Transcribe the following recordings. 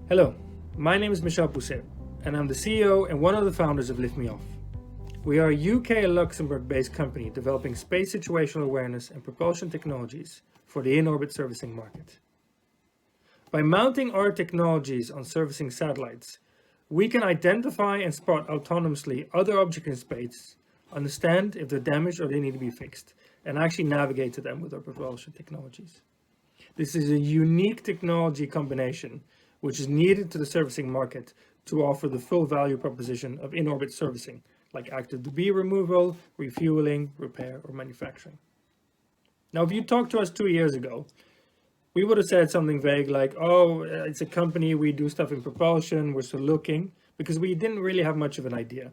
Hello, my name is Michel Pousset, and I'm the CEO and one of the founders of Lift Me Off. We are a UK and Luxembourg-based company developing space situational awareness and propulsion technologies for the in-orbit servicing market. By mounting our technologies on servicing satellites, we can identify and spot autonomously other objects in space, understand if they're damaged or they need to be fixed, and actually navigate to them with our propulsion technologies. This is a unique technology combination which is needed to the servicing market to offer the full value proposition of in-orbit servicing, like active debris removal, refueling, repair, or manufacturing. Now, if you talked to us 2 years ago, we would have said something vague like, oh, it's a company, we do stuff in propulsion, we're still looking, because we didn't really have much of an idea.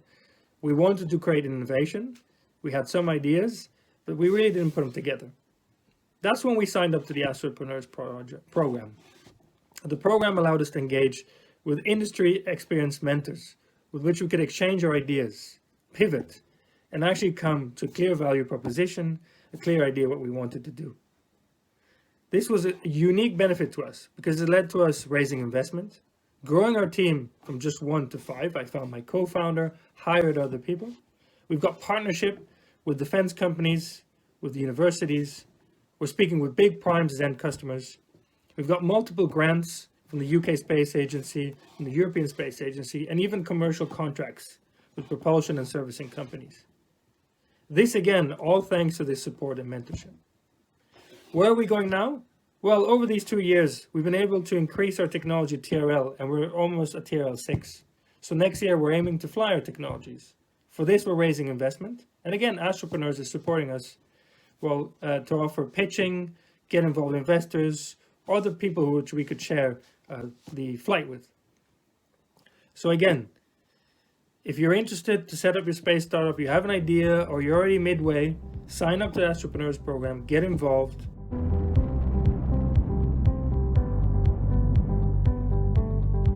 We wanted to create an innovation, we had some ideas, but we really didn't put them together. That's when we signed up to the Astropreneurs Program. The program allowed us to engage with industry experienced mentors with which we could exchange our ideas, pivot, and actually come to a clear value proposition, a clear idea what we wanted to do. This was a unique benefit to us because it led to us raising investment, growing our team from just 1 to 5. I found my co-founder, hired other people. We've got partnership with defense companies, with universities. We're speaking with big primes as end customers. We've got multiple grants from the UK Space Agency, from the European Space Agency, and even commercial contracts with propulsion and servicing companies. This again, all thanks to this support and mentorship. Where are we going now? Well, over these 2 years, we've been able to increase our technology TRL, and we're almost at TRL 6. So next year, we're aiming to fly our technologies. For this, we're raising investment. And again, Astropreneurs is supporting us to offer pitching, get involved investors, other people which we could share the flight with. So again, if you're interested to set up your space startup, you have an idea, or you're already midway, sign up to the Astropreneurs Program, get involved.